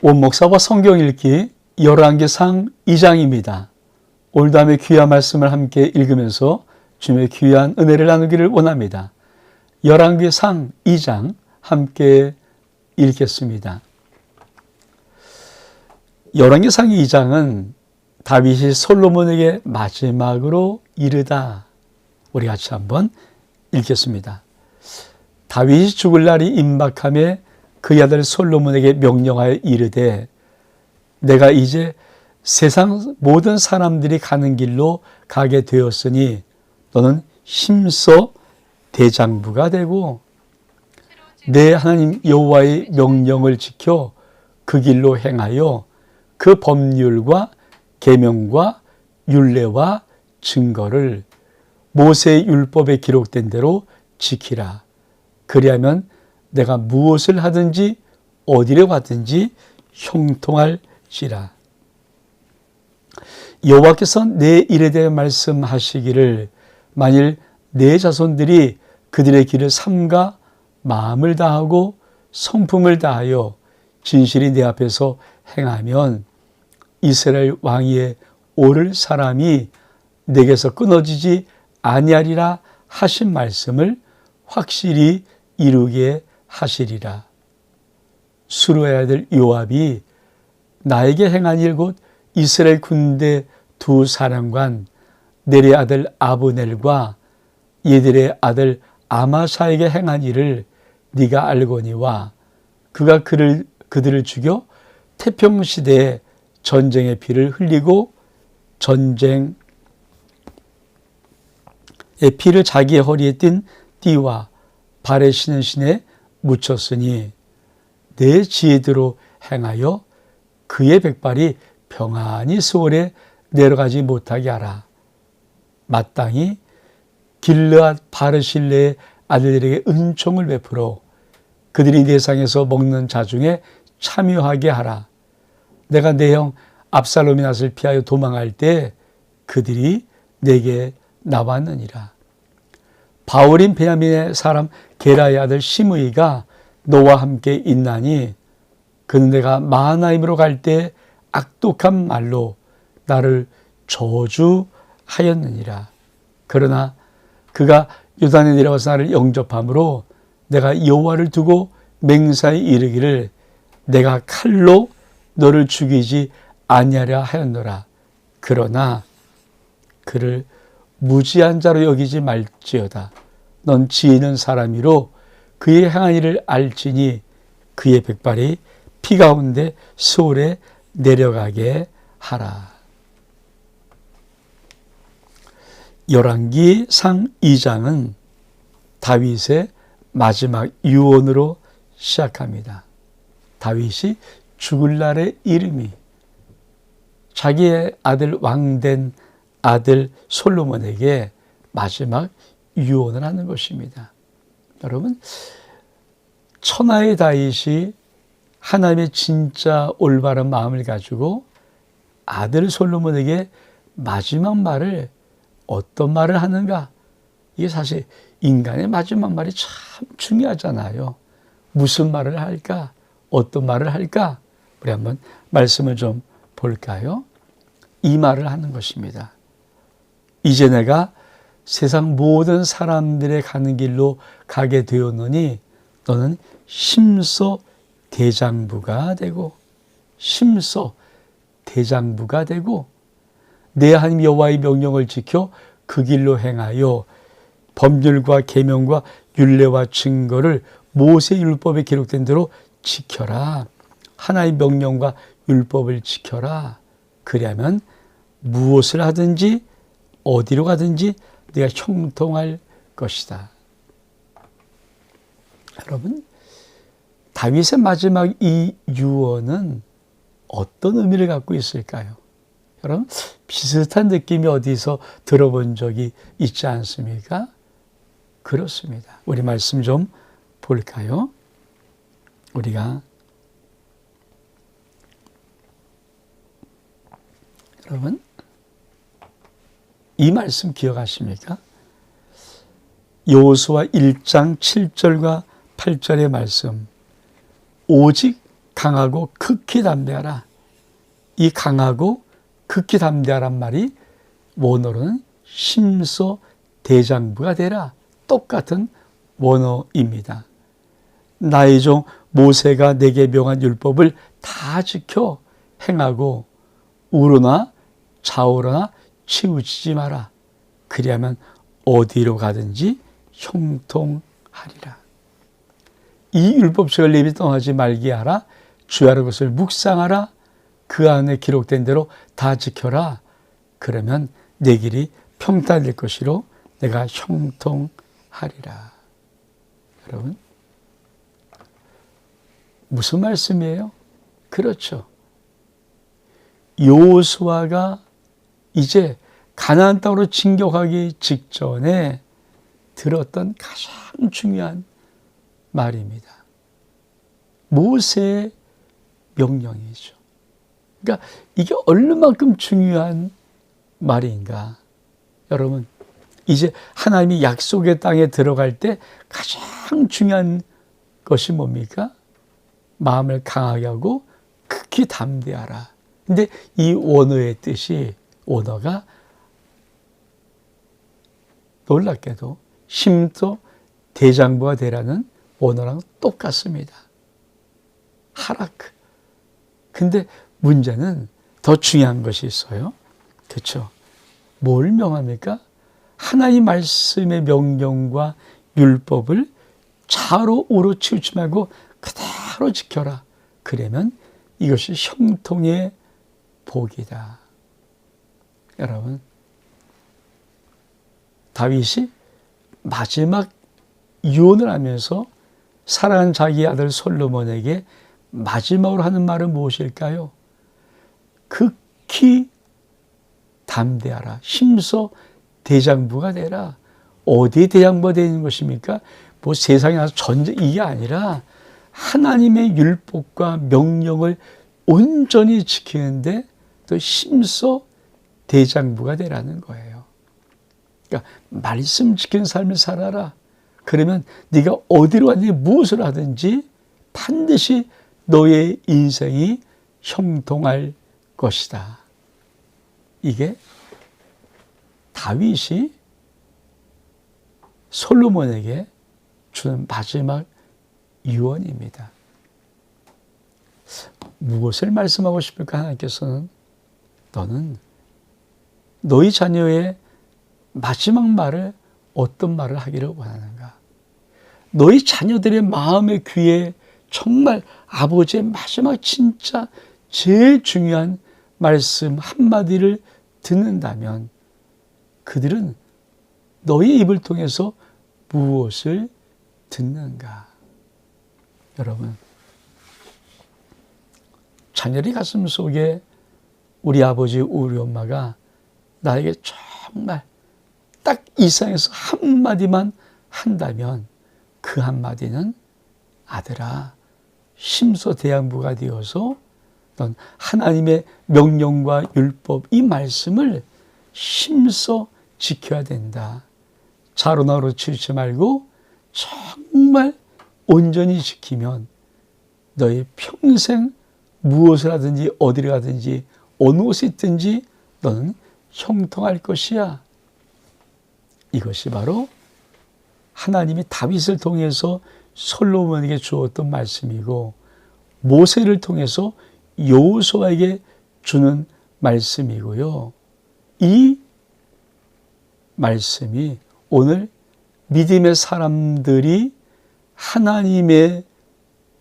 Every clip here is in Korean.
원목사와 성경 읽기 열왕기상 2장입니다. 오늘 다음에 귀한 말씀을 함께 읽으면서 주님의 귀한 은혜를 나누기를 원합니다. 열왕기상 2장 함께 읽겠습니다. 열왕기상 2장은 다윗이 솔로몬에게 마지막으로 이르다. 우리 같이 한번 읽겠습니다. 다윗이 죽을 날이 임박함에 그의 아들 솔로몬에게 명령하여 이르되 내가 이제 세상 모든 사람들이 가는 길로 가게 되었으니 너는 힘써 대장부가 되고 내 하나님 여호와의 명령을 지켜 그 길로 행하여 그 법률과 계명과 율례와 증거를 모세의 율법에 기록된 대로 지키라. 그리하면 내가 무엇을 하든지 어디로 가든지 형통할지라. 여호와께서 내 일에 대해 말씀하시기를 만일 내 자손들이 그들의 길을 삼가 마음을 다하고 성품을 다하여 진실이 내 앞에서 행하면 이스라엘 왕위에 오를 사람이 내게서 끊어지지 아니하리라 하신 말씀을 확실히 이루게 하시리라. 수루의 아들 요압이 나에게 행한 일 곧 이스라엘 군대 두 사령관 넬의 아들 아브넬과 예들의 아들 아마사에게 행한 일을 네가 알거니와 그가 그들을 죽여 태평시대에 전쟁의 피를 흘리고 전쟁의 피를 자기의 허리에 띤 띠와 발에 신은 신에 묻혔으니 내 지혜대로 행하여 그의 백발이 평안히 수월에 내려가지 못하게 하라. 마땅히 길르앗 바르실레의 아들들에게 은총을 베풀어 그들이 내 상에서 먹는 자 중에 참여하게 하라. 내가 내 형 압살롬의 낯을 피하여 도망할 때 그들이 내게 나왔느니라. 바울인 베냐민의 사람 게라의 아들 시므이가 너와 함께 있나니 그는 내가 마하나임으로 갈 때 악독한 말로 나를 저주하였느니라. 그러나 그가 요단에 내려와서 나를 영접함으로 내가 여호와를 두고 맹세히 이르기를 내가 칼로 너를 죽이지 아니하려 하였노라. 그러나 그를 무지한 자로 여기지 말지어다. 넌 지혜 있는 사람이로 그의 행한 일을 알지니 그의 백발이 피 가운데 수월에 내려가게 하라. 열왕기상 2장은 다윗의 마지막 유언으로 시작합니다. 다윗이 죽을 날의 이름이 자기의 아들 왕된 아들 솔로몬에게 마지막 유언을 하는 것입니다. 여러분, 천하의 다윗이 하나님의 진짜 올바른 마음을 가지고 아들 솔로몬에게 마지막 말을 어떤 말을 하는가? 이게 사실 인간의 마지막 말이 참 중요하잖아요. 무슨 말을 할까? 어떤 말을 할까? 우리 한번 말씀을 좀 볼까요? 이 말을 하는 것입니다. 이제 내가 세상 모든 사람들의 가는 길로 가게 되었느니 너는 힘써 대장부가 되고 힘써 대장부가 되고 내 하나님 여호와의 명령을 지켜 그 길로 행하여 법률과 계명과 율례와 증거를 모세 율법에 기록된 대로 지켜라. 하나의 명령과 율법을 지켜라. 그리하면 무엇을 하든지 어디로 가든지 네가 형통할 것이다. 여러분, 다윗의 마지막 이 유언은 어떤 의미를 갖고 있을까요? 여러분, 비슷한 느낌이 어디서 들어본 적이 있지 않습니까? 그렇습니다. 우리 말씀 좀 볼까요? 우리가 여러분, 이 말씀 기억하십니까? 여호수아 1장 7절과 8절의 말씀. 오직 강하고 극히 담대하라. 이 강하고 극히 담대하란 말이 원어로는 심소대장부가 되라. 똑같은 원어입니다. 나의 종 모세가 내게 명한 율법을 다 지켜 행하고 우로나 좌우로나 치우치지 마라. 그리하면 어디로 가든지 형통하리라. 이 율법책을 내비 떠나지 말게 하라. 주야의 것을 묵상하라. 그 안에 기록된 대로 다 지켜라. 그러면 내 길이 평탄될 것이로 내가 형통하리라. 여러분, 무슨 말씀이에요? 그렇죠. 여호수아가 이제 가나안 땅으로 진격하기 직전에 들었던 가장 중요한 말입니다. 모세의 명령이죠. 그러니까 이게 얼마만큼 중요한 말인가. 여러분, 이제 하나님이 약속의 땅에 들어갈 때 가장 중요한 것이 뭡니까? 마음을 강하게 하고 극히 담대하라. 근데 이 원어의 뜻이, 원어가 놀랍게도 심소 대장부가 되라는 원어랑 똑같습니다. 하라크. 근데 문제는 더 중요한 것이 있어요. 그렇죠? 뭘 명합니까? 하나님 말씀의 명령과 율법을 좌로 우로 치우치 말고 그대로 지켜라. 그러면 이것이 형통의 복이다. 여러분, 다윗이 마지막 유언을 하면서 사랑하는 자기 아들 솔로몬에게 마지막으로 하는 말은 무엇일까요? 극히 담대하라. 심소 대장부가 되라. 어디에 대장부가 되는 것입니까? 뭐 세상에 나서 전쟁, 이게 아니라 하나님의 율법과 명령을 온전히 지키는데 또 심소 대장부가 되라는 거예요. 그러니까 말씀 지키는 삶을 살아라. 그러면 네가 어디로 가든지 무엇을 하든지 반드시 너의 인생이 형통할 것이다. 이게 다윗이 솔로몬에게 주는 마지막 유언입니다. 무엇을 말씀하고 싶을까? 하나님께서는 너는 너희 자녀의 마지막 말을 어떤 말을 하기를 원하는가? 너희 자녀들의 마음의 귀에 정말 아버지의 마지막 진짜 제일 중요한 말씀 한마디를 듣는다면 그들은 너희 입을 통해서 무엇을 듣는가? 여러분, 자녀의 가슴 속에 우리 아버지, 우리 엄마가 나에게 정말 딱 이 세상에서 한마디만 한다면 그 한마디는 아들아, 심소대양부가 되어서 넌 하나님의 명령과 율법, 이 말씀을 심소 지켜야 된다. 좌로나로 치우치 말고 정말 온전히 지키면 너의 평생 무엇을 하든지 어디를 가든지 어느 곳에 있든지 너는 형통할 것이야. 이것이 바로 하나님이 다윗을 통해서 솔로몬에게 주었던 말씀이고 모세를 통해서 여호수아에게 주는 말씀이고요. 이 말씀이 오늘 믿음의 사람들이 하나님의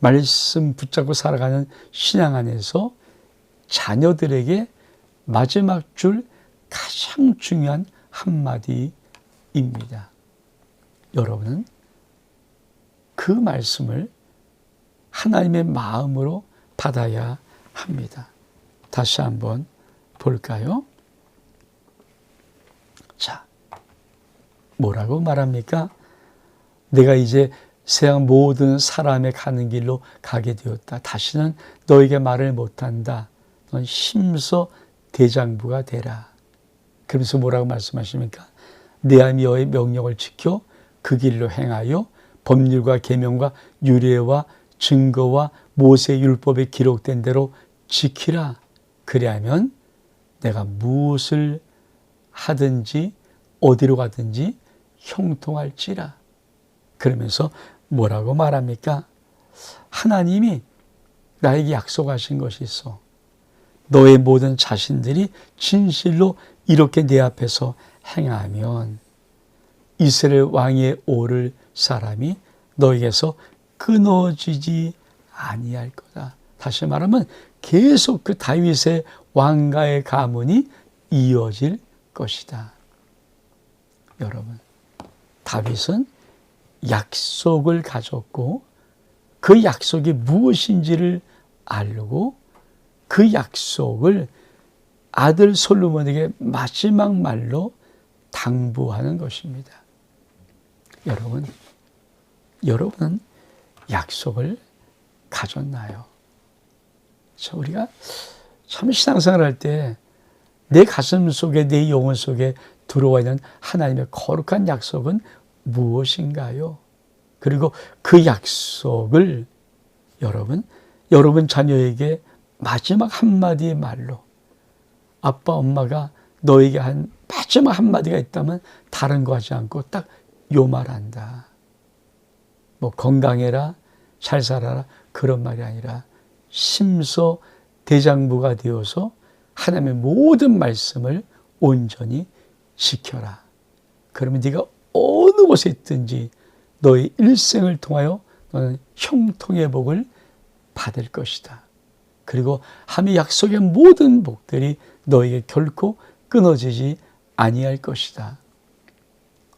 말씀 붙잡고 살아가는 신앙 안에서 자녀들에게 마지막 줄 가장 중요한 한마디입니다. 여러분은 그 말씀을 하나님의 마음으로 받아야 합니다. 다시 한번 볼까요? 자, 뭐라고 말합니까? 내가 이제 세상 모든 사람의 가는 길로 가게 되었다. 다시는 너에게 말을 못한다. 넌 심소 대장부가 되라. 그러면서 뭐라고 말씀하십니까? 내 암이 여호와의 명령을 지켜 그 길로 행하여 법률과 계명과 유례와 증거와 모세 율법에 기록된 대로 지키라. 그리하면 내가 무엇을 하든지 어디로 가든지 형통할지라. 그러면서 뭐라고 말합니까? 하나님이 나에게 약속하신 것이 있어. 너의 모든 자신들이 진실로 이렇게 내 앞에서 행하면 이스라엘 왕위에 오를 사람이 너에게서 끊어지지 아니할 거다. 다시 말하면 계속 그 다윗의 왕가의 가문이 이어질 것이다. 여러분, 다윗은 약속을 가졌고 그 약속이 무엇인지를 알고 그 약속을 아들 솔로몬에게 마지막 말로 당부하는 것입니다. 여러분은 약속을 가졌나요? 우리가 참 신앙생활 할 때 내 가슴 속에 내 영혼 속에 들어와 있는 하나님의 거룩한 약속은 무엇인가요? 그리고 그 약속을 여러분 자녀에게 마지막 한마디의 말로 아빠 엄마가 너에게 한 마지막 한마디가 있다면 다른 거 하지 않고 딱 요 말한다. 뭐 건강해라, 잘 살아라 그런 말이 아니라 심서대장부가 되어서 하나님의 모든 말씀을 온전히 지켜라. 그러면 네가 어느 곳에 있든지 너의 일생을 통하여 너는 형통의 복을 받을 것이다. 그리고 하나님의 약속의 모든 복들이 너에게 결코 끊어지지 아니할 것이다.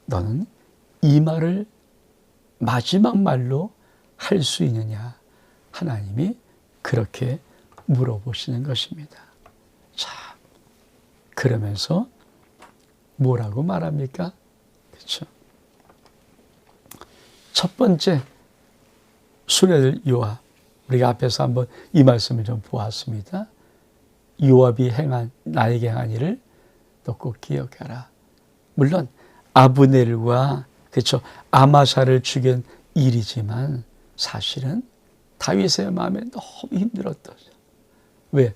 너는 이 말을 마지막 말로 할 수 있느냐? 하나님이 그렇게 물어보시는 것입니다. 자, 그러면서 뭐라고 말합니까? 그렇죠. 첫 번째 수레들 요압, 우리가 앞에서 한번 이 말씀을 좀 보았습니다. 요압이 나에게 행한 일을 너 꼭 기억해라. 물론 아브넬과 그렇죠, 아마사를 죽인 일이지만 사실은 다윗의 마음에 너무 힘들었던. 왜?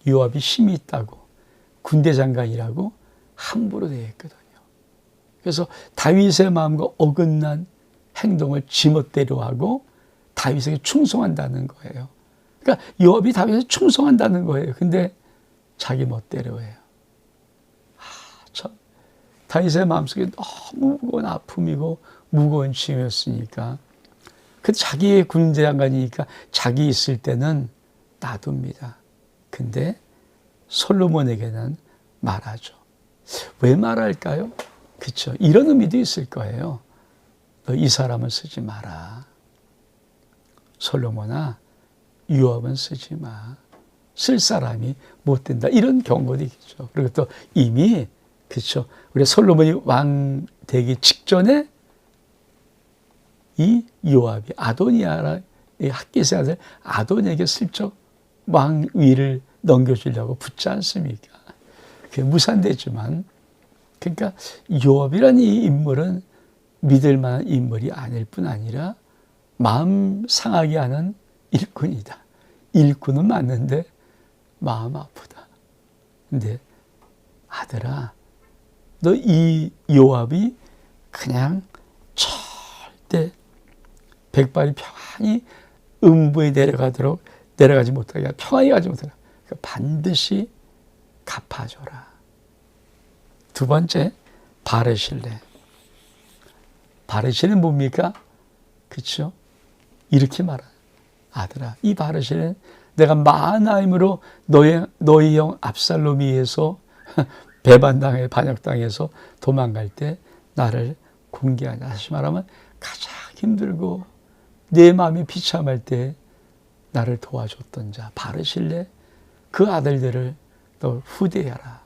요압이 힘이 있다고 군대 장관이라고 함부로 대했거든요. 그래서 다윗의 마음과 어긋난 행동을 지멋대로 하고 다윗에게 충성한다는 거예요. 그러니까 요압이 다윗에 충성한다는 거예요. 근데 자기 멋대로 해요. 참 다윗의 마음속에 너무 무거운 아픔이고 무거운 짐이었으니까 그 자기의 군대 장관이니까 자기 있을 때는 놔둡니다. 근데 솔로몬에게는 말하죠. 왜 말할까요? 그렇죠. 이런 의미도 있을 거예요. 너 이 사람은 쓰지 마라. 솔로몬아, 요압은 쓰지 마. 쓸 사람이 못 된다. 이런 경고도 있죠. 그리고 또 이미 그렇죠. 우리 솔로몬이 왕 되기 직전에 이 요압이 아도니아라 핫깃의 아들 아도니아에게 슬쩍 왕위를 넘겨주려고 붙지 않습니까? 그게 무산되지만, 그러니까 요압이라는 이 인물은 믿을 만한 인물이 아닐 뿐 아니라 마음 상하게 하는 일꾼이다. 일꾼은 맞는데 마음 아프다. 근데 아들아, 너 이 요압이 그냥 절대 백발이 평안히 음부에 내려가지 못하게 평안히 가지 못하게 그러니까 반드시 갚아줘라. 두 번째, 바르실레. 바르실레는 뭡니까? 그렇죠? 이렇게 말하. 아들아, 이 바르실레는 내가 마하나임으로 너희 형 압살롬에 의해서 배반당해 반역당해서 도망갈 때 나를 공개하냐. 다시 말하면 가장 힘들고 내 마음이 비참할 때 나를 도와줬던 자 바르실레, 그 아들들을 너 후대하라.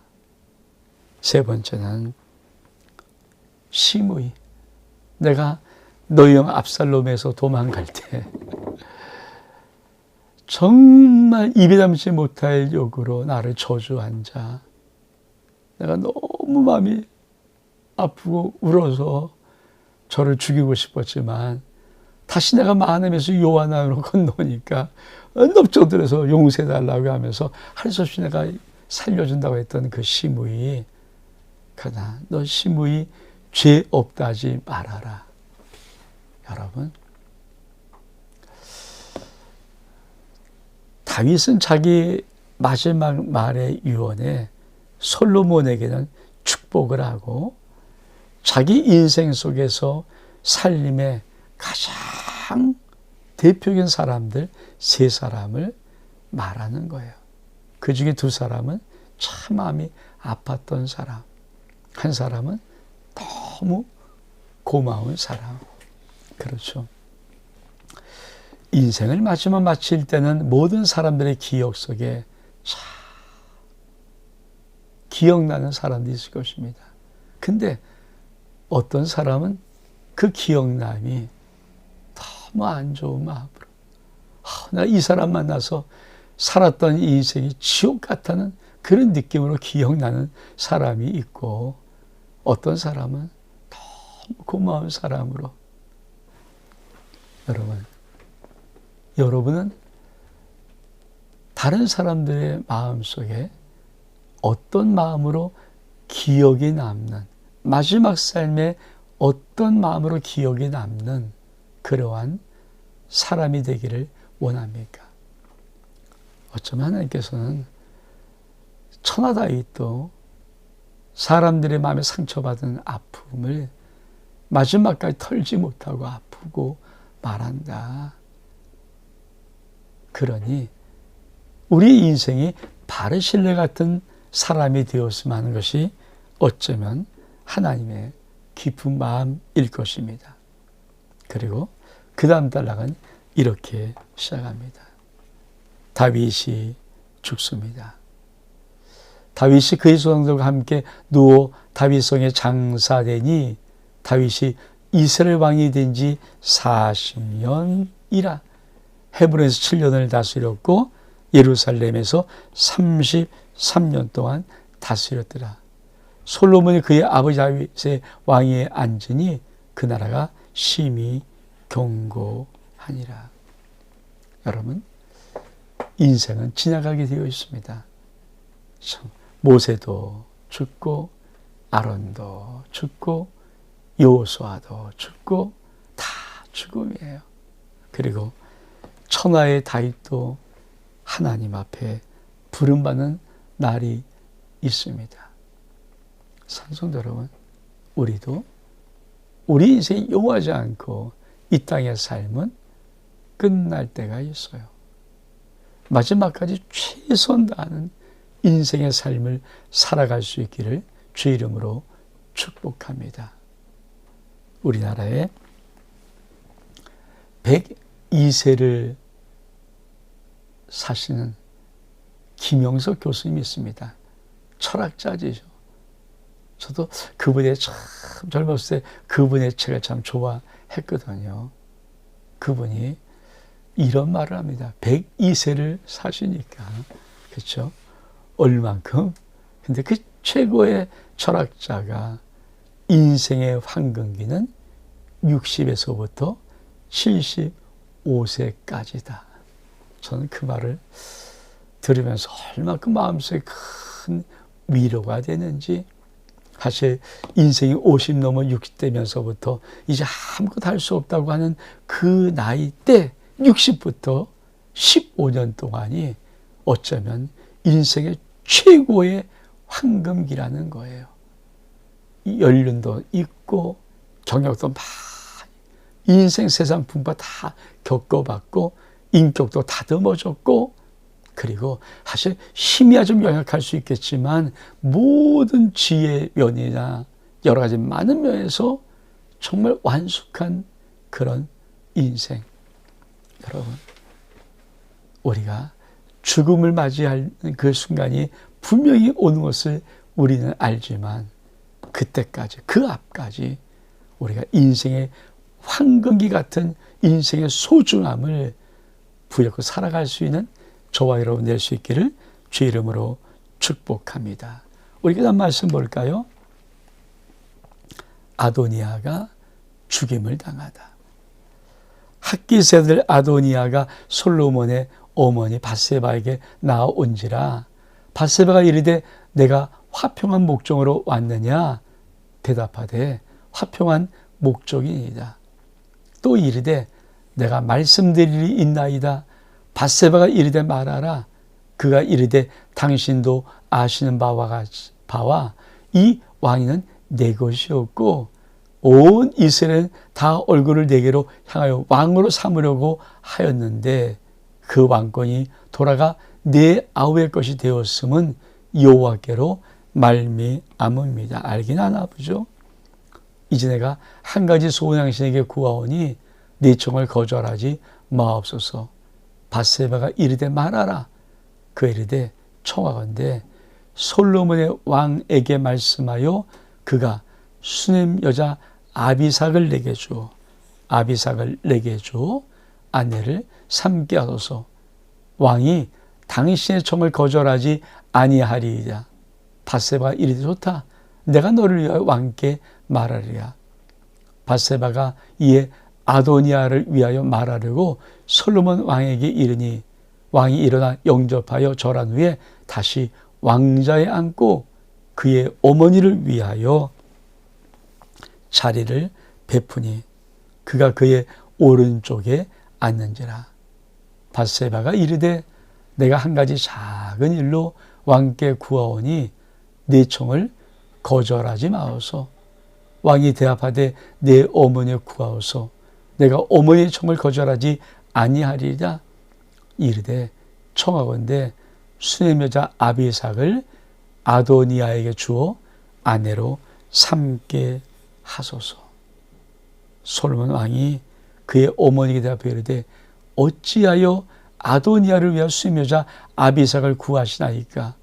세 번째는 시므이. 내가 너희 형 압살롬에서 도망갈 때 정말 입에 담지 못할 욕으로 나를 저주한 자, 내가 너무 마음이 아프고 울어서 저를 죽이고 싶었지만 다시 내가 마흔에서 요한강으로 건너니까 넓적들어서 용서해달라고 하면서 할 수 없이 내가 살려준다고 했던 그 시므이, 그러나 너 시므이 죄 없다 하지 말아라. 여러분, 다윗은 자기 마지막 말의 유언에 솔로몬에게는 축복을 하고 자기 인생 속에서 살림의 가장 대표적인 사람들 세 사람을 말하는 거예요. 그 중에 두 사람은 참 마음이 아팠던 사람, 한 사람은 너무 고마운 사람. 그렇죠. 인생을 마칠 때는 모든 사람들의 기억 속에 참 기억나는 사람들이 있을 것입니다. 근데 어떤 사람은 그 기억남이 너무 안 좋은 마음으로, 나 이 사람 만나서 살았던 이 인생이 지옥 같다는 그런 느낌으로 기억나는 사람이 있고, 어떤 사람은 너무 고마운 사람으로. 여러분은 다른 사람들의 마음속에 어떤 마음으로 기억이 남는, 마지막 삶에 어떤 마음으로 기억이 남는 그러한 사람이 되기를 원합니까? 어쩌면 하나님께서는 천하 다윗도 사람들의 마음에 상처받은 아픔을 마지막까지 털지 못하고 아프고 말한다. 그러니 우리 인생이 바르실레 같은 사람이 되었으면 하는 것이 어쩌면 하나님의 깊은 마음일 것입니다. 그리고 그 다음 단락은 이렇게 시작합니다. 다윗이 죽습니다. 다윗이 그의 조상들과 함께 누워 다윗성에 장사되니 다윗이 이스라엘 왕이 된 지 40년이라. 헤브론에서 7년을 다스렸고 예루살렘에서 33년 동안 다스렸더라. 솔로몬이 그의 아버지 다윗의 왕위에 앉으니 그 나라가 심히 견고하니라. 여러분, 인생은 지나가게 되어 있습니다. 모세도 죽고 아론도 죽고 여호수아도 죽고 다 죽음이에요. 그리고 천하의 다윗도 하나님 앞에 부름받는 날이 있습니다. 산성도 여러분, 우리도 우리 인생이 용하지 않고 이 땅의 삶은 끝날 때가 있어요. 마지막까지 최선 다하는 인생의 삶을 살아갈 수 있기를 주의 이름으로 축복합니다. 우리나라에 102세를 사시는 김영석 교수님이 있습니다. 철학자지죠. 저도 그분의 참 젊었을 때 그분의 책을 참 좋아했거든요. 그분이 이런 말을 합니다. 102세를 사시니까. 그렇죠? 얼만큼? 근데 그 최고의 철학자가 인생의 황금기는 60에서부터 75세까지다. 저는 그 말을 들으면서 얼마큼 마음속에 큰 위로가 되는지. 사실 인생이 50 넘어 60대면서부터 이제 아무것도 할 수 없다고 하는 그 나이 때 60부터 15년 동안이 어쩌면 인생의 최고의 황금기라는 거예요. 연륜도 있고 경력도 많이, 인생 세상 풍파 다 겪어봤고 인격도 다듬어졌고, 그리고 사실 힘이야 좀 연약할 수 있겠지만 모든 지혜 면이나 여러 가지 많은 면에서 정말 완숙한 그런 인생. 여러분, 우리가 죽음을 맞이할 그 순간이 분명히 오는 것을 우리는 알지만 그때까지, 그 앞까지 우리가 인생의 황금기 같은 인생의 소중함을 부여잡고 살아갈 수 있는 저와 여러분 될 수 있기를 주의 이름으로 축복합니다. 우리가 다음 말씀 볼까요? 아도니아가 죽임을 당하다. 학깃의 아들 아도니아가 솔로몬의 어머니 밧세바에게 나아온지라. 밧세바가 이르되 내가 화평한 목적으로 왔느냐? 대답하되 화평한 목적이니이다. 또 이르되 내가 말씀드릴 일이 있나이다. 밧세바가 이르되 말하라. 그가 이르되 당신도 아시는 바와 이 왕위는 내 것이었고 온 이스라엘은 다 얼굴을 내게로 향하여 왕으로 삼으려고 하였는데 그 왕권이 돌아가 내 아우의 것이 되었음은 여호와께로 말미암음이다. 알긴 하나 보죠. 이제 내가 한 가지 소원 당신에게 구하오니 네 청을 거절하지 마옵소서. 밧세바가 이르되 말하라. 그 이르되 청하건대 솔로몬의 왕에게 말씀하여 그가 수넴 여자 아비삭을 내게 주어 아비삭을 내게 주어 아내를 삼게 하소서. 왕이 당신의 청을 거절하지 아니하리이다. 밧세바가 이르되 좋다. 내가 너를 위하여 왕께 말하리라. 밧세바가 이에 아도니아를 위하여 말하려고 솔로몬 왕에게 이르니 왕이 일어나 영접하여 절한 후에 다시 왕자에 앉고 그의 어머니를 위하여 자리를 베푸니 그가 그의 오른쪽에 앉는지라. 밧세바가 이르되 내가 한 가지 작은 일로 왕께 구하오니 네 청을 거절하지 마옵소서. 왕이 대답하되 내 어머니에 구하옵소서. 내가 어머니의 청을 거절하지 아니하리라. 이르되 청하건대 수넴 여자 아비삭을 아도니아에게 주어 아내로 삼게 하소서. 솔로몬 왕이 그의 어머니에게 대답하여 이르되 어찌하여 아도니아를 위하여 수넴 여자 아비삭을 구하시나이까?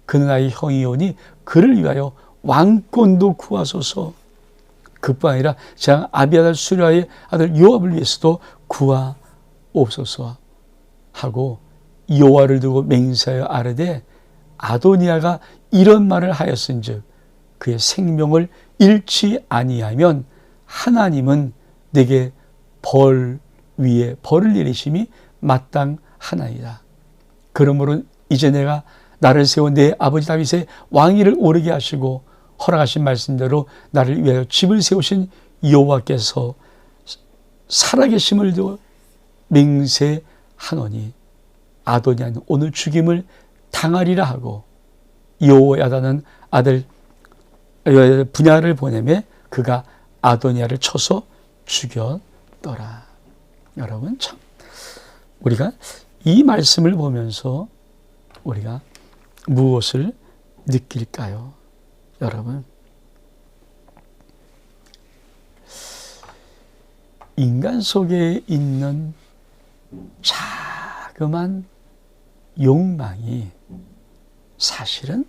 그는 나의 형이오니 그를 위하여 왕권도 구하소서. 그뿐 아니라 장 아비아달 수리아의 아들 요압을 위해서도 구하옵소서 하고 여호와를 두고 맹세하여 아뢰되 아도니아가 이런 말을 하였은즉 그의 생명을 잃지 아니하면 하나님은 내게 벌 위에 벌을 내리심이 마땅하나이다. 그러므로 이제 내가 나를 세운 내 아버지 다윗의 왕위를 오르게 하시고 허락하신 말씀대로 나를 위하여 집을 세우신 여호와께서 살아계심을 두어 맹세하노니 아도니아는 오늘 죽임을 당하리라 하고 여호야다는 아들 분야를 보내매 그가 아도니아를 쳐서 죽였더라. 여러분 참 우리가 이 말씀을 보면서 우리가 무엇을 느낄까요? 여러분 인간 속에 있는 자그만 욕망이 사실은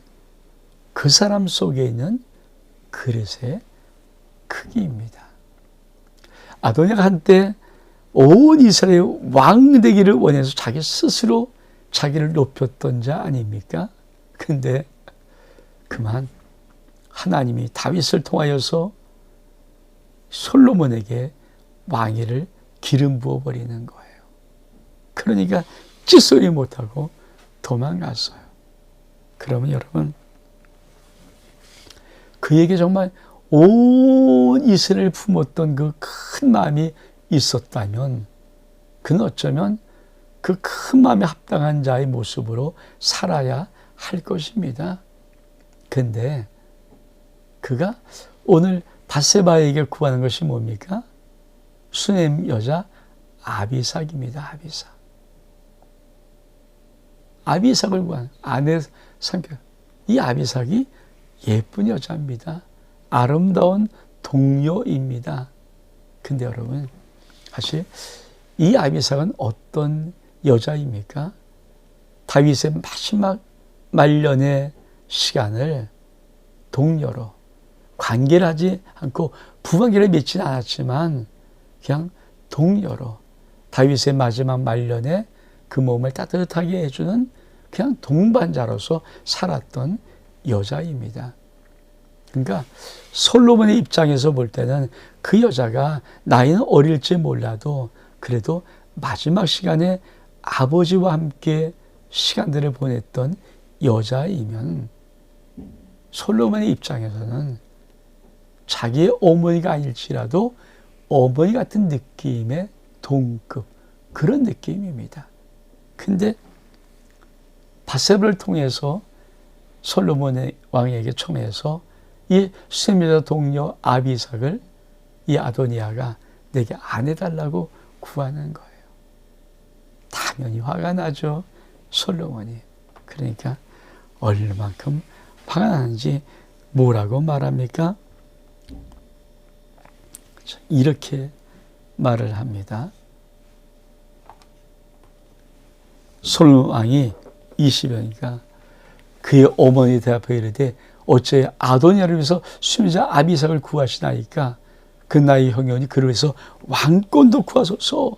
그 사람 속에 있는 그릇의 크기입니다. 아도니아가 한때 온 이스라엘 왕 되기를 원해서 자기 스스로 자기를 높였던 자 아닙니까? 근데 그만 하나님이 다윗을 통하여서 솔로몬에게 왕위를 기름 부어버리는 거예요. 그러니까 찌소리 못하고 도망갔어요. 그러면 여러분 그에게 정말 온 이스라엘을 품었던 그 큰 마음이 있었다면 그는 어쩌면 그 큰 마음에 합당한 자의 모습으로 살아야 할 것입니다. 근데 그가 오늘 밧세바에게 구하는 것이 뭡니까? 수넴 여자 아비삭입니다. 아비삭을 구하는 아내 성격. 이 아비삭이 예쁜 여자입니다. 아름다운 동료입니다. 근데 여러분 사실 이 아비삭은 어떤 여자입니까? 다윗의 마지막 말년의 시간을 동료로 관계를 하지 않고 부관계를 맺지는 않았지만 그냥 동료로 다윗의 마지막 말년에 그 몸을 따뜻하게 해주는 그냥 동반자로서 살았던 여자입니다. 그러니까 솔로몬의 입장에서 볼 때는 그 여자가 나이는 어릴지 몰라도 그래도 마지막 시간에 아버지와 함께 시간들을 보냈던 여자이면 솔로몬의 입장에서는 자기의 어머니가 아닐지라도 어머니 같은 느낌의 동급, 그런 느낌입니다. 근데 바세바를 통해서 솔로몬의 왕에게 청해서 이 수셈여자 동료 아비삭을 이 아도니아가 내게 아내달라고 구하는 거예요. 당연히 화가 나죠, 솔로몬이. 그러니까 얼마만큼 화가 나는지 뭐라고 말합니까? 이렇게 말을 합니다. 솔로몬 왕이 20여니까 그의 어머니 대답하여 이르되 어째 아도니아를 위해서 수임자 아비삭을 구하시나이까? 그 나이 형연이 그를 위해서 왕권도 구하소서.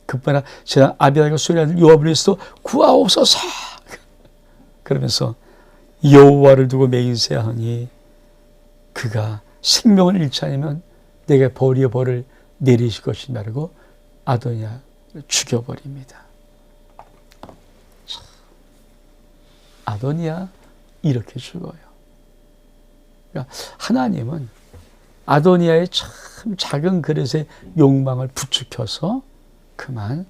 급하나 제가 아비삭과 수임의 아들 요압을 위해서도 구하옵소서. 그러면서 여호와를 두고 맹세하니 그가 생명을 잃지 않으면 내가 벌을 내리실 것이라고 아도니아를 죽여버립니다. 아도니아 이렇게 죽어요. 그러니까 하나님은 아도니아의 참 작은 그릇의 욕망을 부추겨서 그만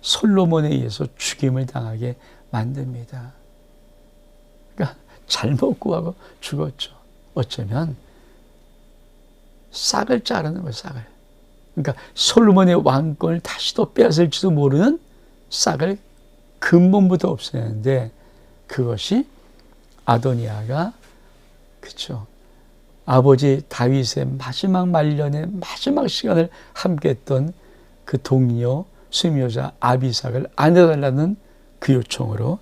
솔로몬에 의해서 죽임을 당하게 만듭니다. 그러니까 잘못 구하고 죽었죠. 어쩌면 싹을 자르는 거예요, 싹을. 그러니까 솔로몬의 왕권을 다시 또 빼앗을지도 모르는 싹을 근본부터 없애는데 그것이 아도니아가 그렇죠. 아버지 다윗의 마지막 말년의 마지막 시간을 함께했던 그 동료 수임여자 아비삭을 아내달라는 그 요청으로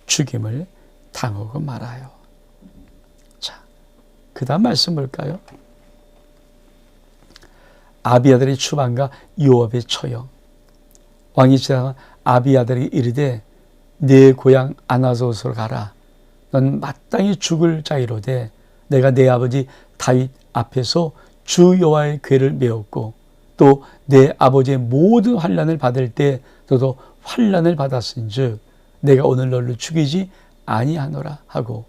죽임을 당하고 말아요. 자, 그 다음 말씀 볼까요? 아비아들의 추방과 요압의 처형. 왕이 지나가 아비아들이 이르되 내 고향 아나소스로 가라. 넌 마땅히 죽을 자이로되 내가 내 아버지 다윗 앞에서 주 여호와의 궤를 메었고 또 내 아버지의 모든 환난을 받을 때 너도 환난을 받았은즉 내가 오늘 너를 죽이지 아니하노라 하고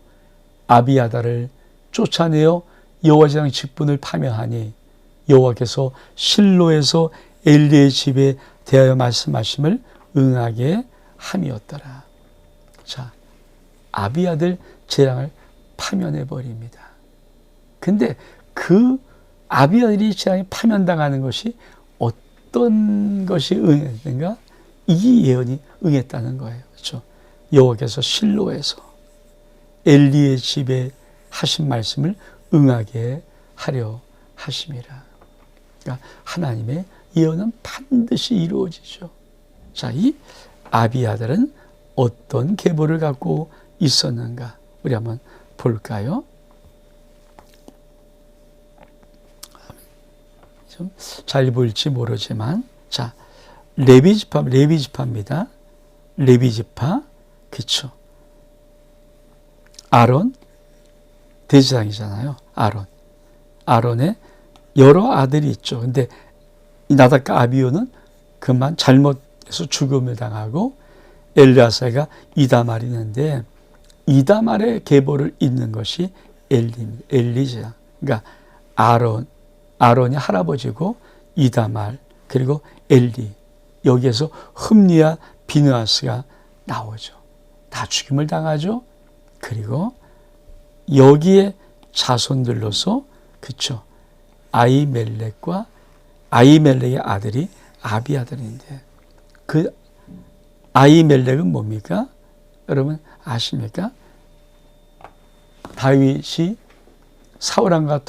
아비아다를 쫓아내어 여호와 제사장 직분을 파면하니 여호와께서 실로에서 엘리의 집에 대하여 말씀하심을 응하게 함이었더라. 자, 아비아들 재앙을 파면해 버립니다. 근데 그 아비아들이 재앙에 파면당하는 것이 어떤 것이 응했는가? 이 예언이 응했다는 거예요. 그렇죠? 여호와께서 실로에서 엘리의 집에 하신 말씀을 응하게 하려 하심이라. 그러니까 하나님의 예언은 반드시 이루어지죠. 자, 이 아비아들은 어떤 계보를 갖고 있었는가? 우리 한번 볼까요? 좀 잘 보일지 모르지만, 자, 레위지파입니다. 레위지파, 그쵸? 아론, 대제사장이잖아요. 아론의 여러 아들이 있죠. 근데 이 나답과 아비후는 그만 잘못해서 죽음을 당하고 엘르아사가 이다말이 있는데 이다말의 계보를 잇는 것이 엘리자. 그러니까 아론이 할아버지고 이다말 그리고 엘리. 여기에서 흠리와 비느하스가 나오죠. 다 죽임을 당하죠. 그리고 여기에 자손들로서 그쵸. 아히멜렉과 아히멜렉의 아들이 아비아들인데 그 아히멜렉은 뭡니까? 여러분 아십니까? 다윗이 사울왕과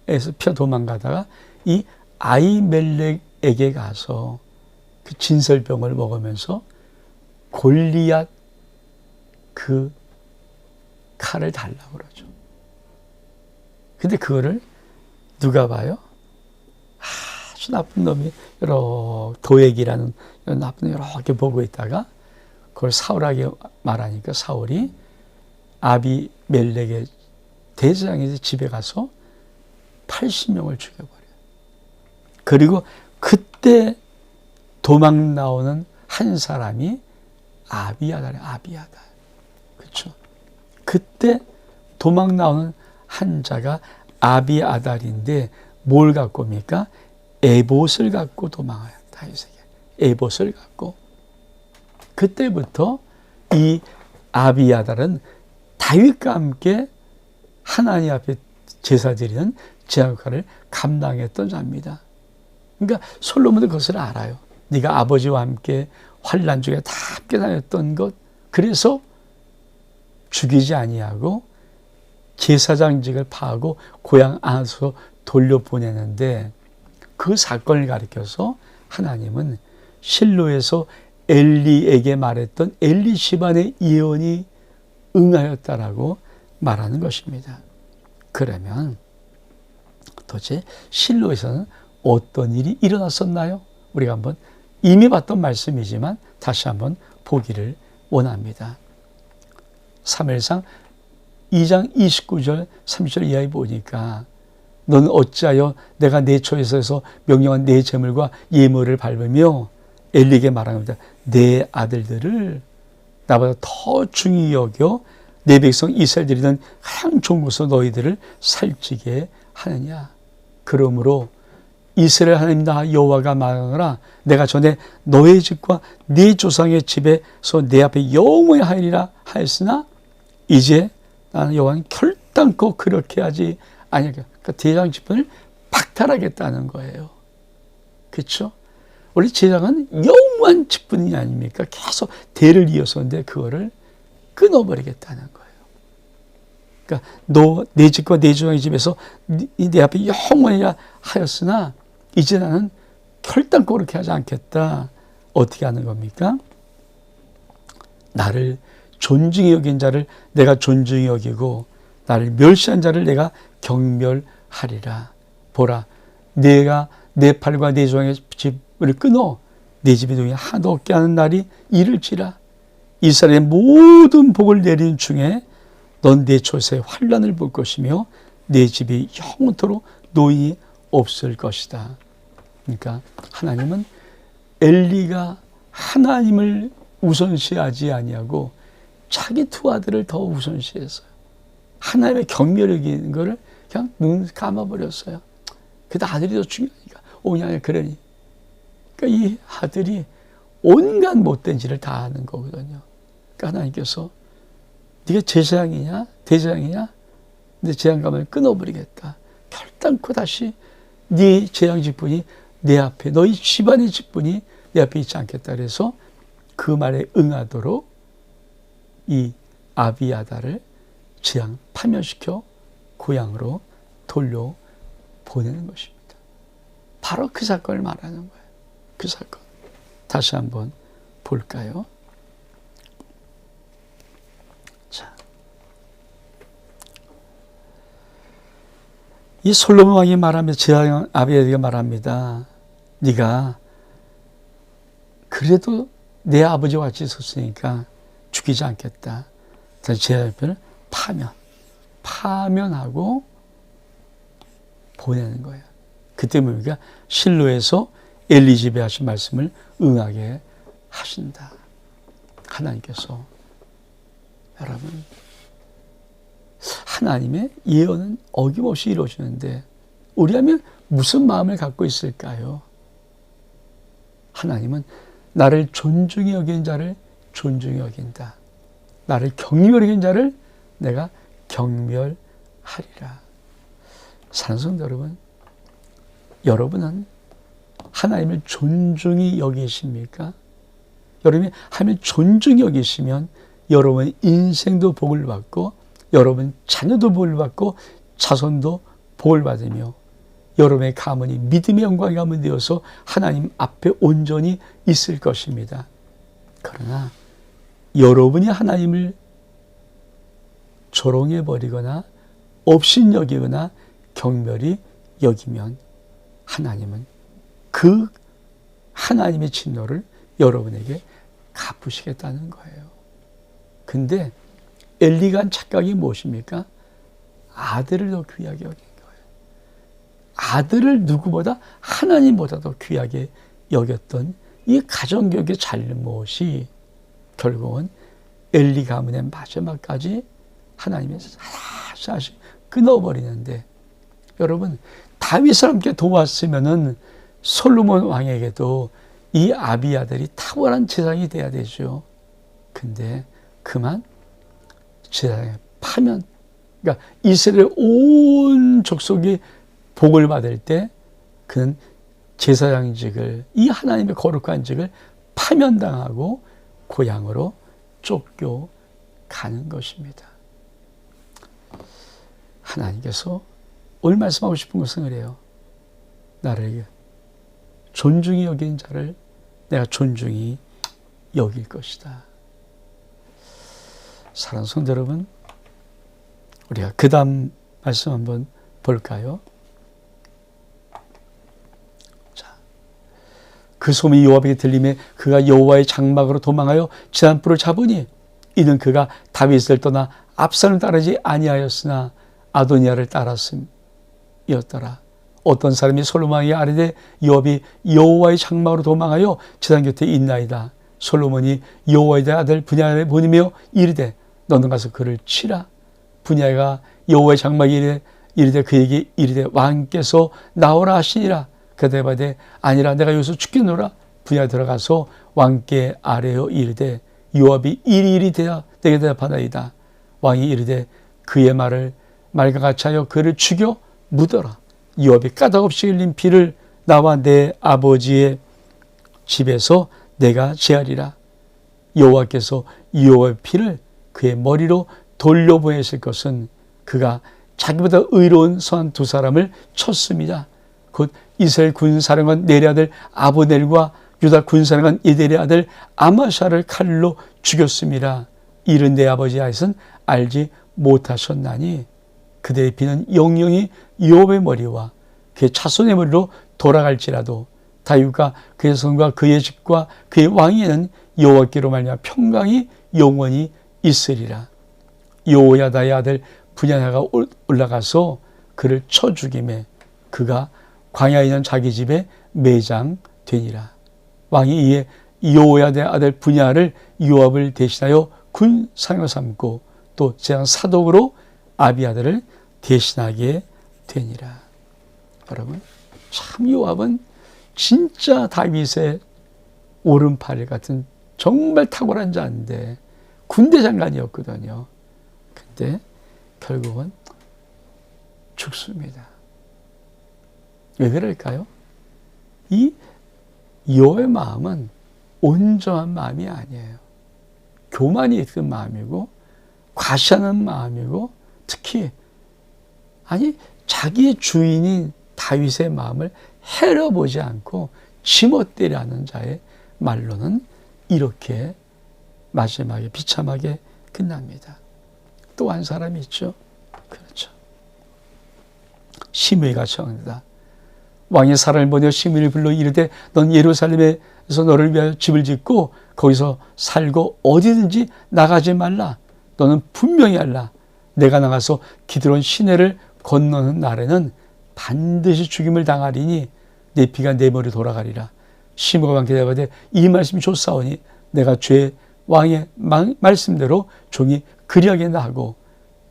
에서 피어 도망가다가 이 아히멜렉에게 가서 그 진설병을 먹으면서 골리앗 그 칼을 달라고 그러죠. 근데 그거를 누가 봐요? 아주 나쁜 놈이 여러 도액이라는 나쁜 놈이 이렇게 보고 있다가 그걸 사울에게 말하니까 사울이 아비멜렉의 대제사장의 집에 가서 80명을 죽여버려요. 그리고 그때 도망 나오는 한 사람이 아비아달이에요. 아비아달. 그렇죠? 그때 도망 나오는 한 자가 아비아달인데 뭘 갖고 옵니까? 에봇을 갖고 도망와요. 다윗에게. 에봇을 갖고. 그때부터 이 아비아달은 다윗과 함께 하나님 앞에 제사 드리는 제사 역할을 감당했던 자입니다. 그러니까 솔로몬도 그것을 알아요. 네가 아버지와 함께 환난 중에 다 함께 다녔던 것, 그래서 죽이지 아니하고 제사장직을 파하고 고향 안으로 돌려보내는데, 그 사건을 가리켜서 하나님은 실로에서 엘리에게 말했던 엘리 집안의 예언이 응하였다라고 말하는 것입니다. 그러면 도대체 실로에서는 어떤 일이 일어났었나요? 우리가 한번 이미 봤던 말씀이지만 다시 한번 보기를 원합니다. 사무엘상 2장 29절 30절 이하에 보니까 너는 어찌하여 내가 내 초에서 명령한 내 제물과 예물을 밟으며, 엘리에게 말합니다. 내 아들들을 나보다 더 중히 여겨 내 백성 이스라엘 드리는 가장 좋은 곳으로 너희들을 살찌게 하느냐. 그러므로 이스라엘 하나님 나 여호와가 말하노라. 내가 전에 너의 집과 네 조상의 집에서 내 앞에 영원히 하리라 하였으나 이제 나는 여호와는 결단코 그렇게 하지 아니하겠다. 그러니까 제사장 직분을 박탈하겠다는 거예요. 그렇죠? 원래 제사장은 영원한 직분이 아닙니까? 계속 대를 이어서인데 그거를 끊어버리겠다는 거예요. 그러니까 너 내 집과 내 조상의 집에서 내 앞에 영원히 하였으나 이제 나는 결단코 그렇게 하지 않겠다. 어떻게 하는 겁니까? 나를 존중히 여긴 자를 내가 존중히 여기고 나를 멸시한 자를 내가 경멸하리라. 보라, 내가 내 팔과 내 조상의 집을 끊어 내 집에 동에 하나도 없게 하는 날이 이를지라. 이스라엘의 모든 복을 내리는 중에 넌 내 초세에 환난을 볼 것이며 내 집이 영원토록 노인이 없을 것이다. 그러니까 하나님은 엘리가 하나님을 우선시하지 아니하고 자기 두 아들을 더 우선시했어요. 하나님의 경멸력인 거를 그냥 눈 감아버렸어요. 그래도 아들이 더 중요하니까. 그냥 그러니. 그러니까 이 아들이 온갖 못된 짓을 다 하는 거거든요. 그러니까 하나님께서 네가 제사장이냐 대제사장이냐 내 제사장감을 끊어버리겠다. 결단코 다시 네 제사장 직분이 내 앞에, 너희 집안의 직분이 내 앞에 있지 않겠다. 그래서 그 말에 응하도록 이 아비아달을 재앙 파멸시켜 고향으로 돌려보내는 것입니다. 바로 그 사건을 말하는 거예요. 그 사건. 다시 한번 볼까요? 자, 이 솔로몬 왕이 말하면서 재앙 아비아달에게 말합니다. 네가 그래도 내 아버지와 같이 있었으니까 죽이지 않겠다. 제 옆에를 파면하고 보내는 거예요. 그때 뭡니까? 실로에서 엘리 집에 하신 말씀을 응하게 하신다. 하나님께서. 여러분, 하나님의 예언은 어김없이 이루어지는데 우리라면 무슨 마음을 갖고 있을까요? 하나님은 나를 존중히 여긴 자를 존중히 여긴다. 나를 경멸히 여긴 자를 내가 경멸하리라. 사랑하는 성도 여러분, 여러분은 하나님을 존중히 여기십니까? 여러분이 하나님을 존중히 여기시면 여러분 인생도 복을 받고 여러분 자녀도 복을 받고 자손도 복을 받으며 여러분의 가문이 믿음의 영광의 가문 되어서 하나님 앞에 온전히 있을 것입니다. 그러나 여러분이 하나님을 조롱해버리거나 업신여기거나 경멸히 여기면 하나님은 그 하나님의 진노를 여러분에게 갚으시겠다는 거예요. 근데 엘리가 한 착각이 무엇입니까? 아들을 더 귀하게 여긴 거예요. 아들을 누구보다 하나님보다 더 귀하게 여겼던 이 가정교육의 잘못이 결국은 엘리 가문의 마지막까지 하나님이 하나씩 끊어버리는데, 여러분 다윗을 함께 도왔으면은 솔로몬 왕에게도 이 아비아들이 탁월한 제사장이 돼야 되죠. 근데 그만 제사장의 파면, 그러니까 이스라엘 온 족속이 복을 받을 때 그는 제사장직을, 이 하나님의 거룩한 직을 파면당하고 고향으로 쫓겨가는 것입니다. 하나님께서 오늘 말씀하고 싶은 것은 그래요. 나를 존중히 여긴 자를 내가 존중히 여길 것이다. 사랑하는 성도 여러분, 우리가 그 다음 말씀 한번 볼까요? 자, 그 소문이 요압에게 들림에 그가 여호와의 장막으로 도망하여 지단불을 잡으니 이는 그가 다윗을 떠나 압살을 따르지 아니하였으나 아도니아를 따랐음이었더라. 어떤 사람이 솔로몬에게 아뢰되 요압이 여호와의 장막으로 도망하여 지단 곁에 있나이다. 솔로몬이 여호와의 아들 분야를 보니며 이르되 너는 가서 그를 치라. 분야가 여호와의 장막에 이르되 그에게 이르되 왕께서 나오라 하시니라. 그가 대답하되 아니라 내가 여기서 죽겠노라. 분야에 들어가서 왕께 아뢰어 이르되 요압이 이리 내게 대답하나이다. 왕이 이르되 그의 말과 같이 하여 그를 죽여 묻어라. 요압이 까닭없이 흘린 피를 나와 내 아버지의 집에서 내가 제하리라. 여호와께서 요압의 피를 그의 머리로 돌려보내실 것은 그가 자기보다 의로운 선한 두 사람을 쳤습니다. 곧 이스라엘 군사령관 넬의 아들 아브넬과 유다 군사령관 이델의 아들 아마샤를 칼로 죽였습니다. 이른 내 아버지 다윗은 알지 못하셨나니 그들의 피는 영영이 요압의 머리와 그의 자손의 머리로 돌아갈지라도 다윗과 그의 son과 그의 집과 그의 왕위에는 여호와께로 말미암아 평강이 영원히 있으리라. 여호야다의 아들 분야가 올라가서 그를 쳐 죽이매 그가 광야에 있는 자기 집에 매장되니라. 왕이 이에 여호야다의 아들 분야를 요압을 대신하여 군상을 삼고 또 제왕 사독으로 아비아들을 대신하게 되니라. 여러분, 참 요압은 진짜 다윗의 오른팔 같은 정말 탁월한 자인데 군대 장관이었거든요. 근데 결국은 죽습니다. 왜 그럴까요? 이 요압의 마음은 온전한 마음이 아니에요. 교만이 있는 마음이고 과시하는 마음이고, 특히 자기의 주인인 다윗의 마음을 해려보지 않고 지멋대로 하는 자의 말로는 이렇게 마지막에 비참하게 끝납니다. 또 한 사람이 있죠. 그렇죠. 시므이가 청하다. 왕의 사람을 보내어 시므이를 불러 이르되 넌 예루살렘에서 너를 위하여 집을 짓고 거기서 살고 어디든지 나가지 말라. 너는 분명히 알라. 내가 나가서 기드론 시내를 건너는 날에는 반드시 죽임을 당하리니 내 피가 내 머리에 돌아가리라. 시므이가 왕께 대답하되 이 말씀이 좋사오니 내가 주의 왕의 말씀대로 종이 그리하겠나 하고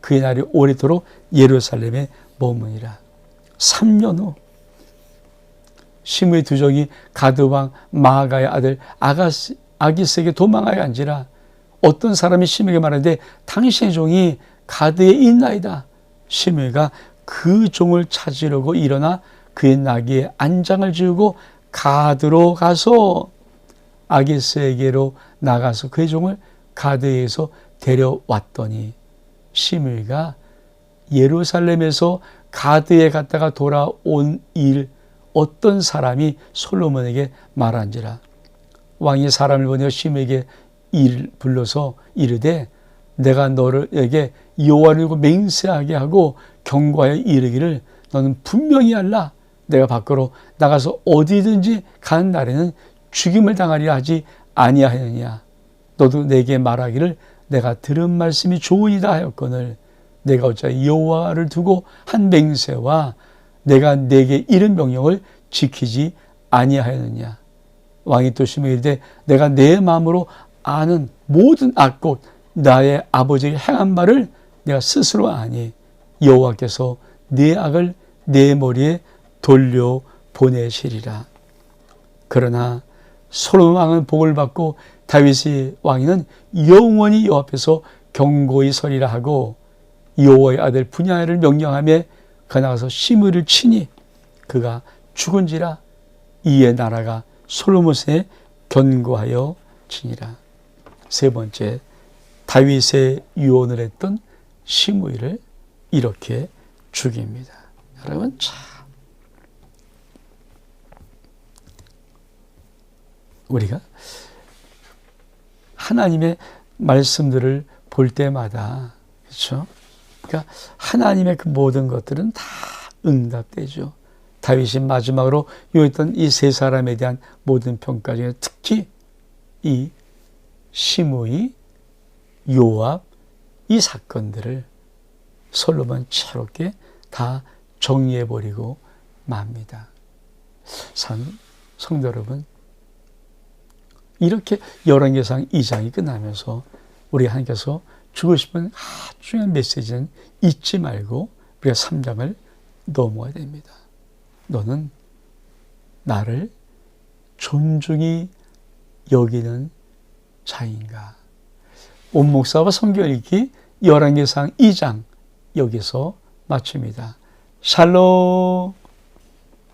그의 날이 오래도록 예루살렘에 머무니라. 3년 후 시므이 두 종이 가드 왕 마아가의 아들 아기스에게 도망하여 앉으라. 어떤 사람이 시므이에게 말하되 당신의 종이 가드에 있나이다. 시므이가 그 종을 찾으려고 일어나 그의 나귀에 안장을 지우고 가드로 가서 아기스에게로 나가서 그의 종을 가드에서 데려왔더니 시므이가 예루살렘에서 가드에 갔다가 돌아온 일 어떤 사람이 솔로몬에게 말한지라. 왕이 사람을 보내어 시므이에게 이를 불러서 이르되 내가 너에게 여호와를 두고 맹세하게 하고 경고하여 이르기를 너는 분명히 알라. 내가 밖으로 나가서 어디든지 가는 날에는 죽임을 당하리라 하지 아니하였느냐. 너도 내게 말하기를 내가 들은 말씀이 좋으이다 하였거늘 내가 어찌하여 여호와를 두고 한 맹세와 내가 내게 이른 명령을 지키지 아니하였느냐. 왕이 또 시므에 이르되 내가 내 마음으로 아는 모든 악곧 나의 아버지에게 행한 바를 내가 스스로 아니 여호와께서 네 악을 내 머리에 돌려 보내시리라. 그러나 솔로몬 왕은 복을 받고 다윗의 왕위는 영원히 여호와 앞에서 경고히 서리라 하고 여호와의 아들 분야를 명령하며 그 나가서 시므를 치니 그가 죽은지라. 이에 나라가 솔로몬에 견고하여 지니라. 세 번째, 다윗의 유언을 했던 시므이를 이렇게 죽입니다. 여러분, 참 우리가 하나님의 말씀들을 볼 때마다, 그렇죠? 그러니까 하나님의 그 모든 것들은 다 응답되죠. 다윗이 마지막으로 요했던 이 세 사람에 대한 모든 평가 중에 특히 이 시므이, 요압 이 사건들을 솔로몬 차롭게 다 정리해버리고 맙니다. 성도 여러분, 이렇게 열왕기상 2장이 끝나면서 우리 하나님께서 주고 싶은 아주 중요한 메시지는 잊지 말고 우리가 3장을 넘어야 됩니다. 너는 나를 존중히 여기는 자인가? 온 목사와 성경 읽기 열왕기상 2장 여기서 마칩니다. 샬롬.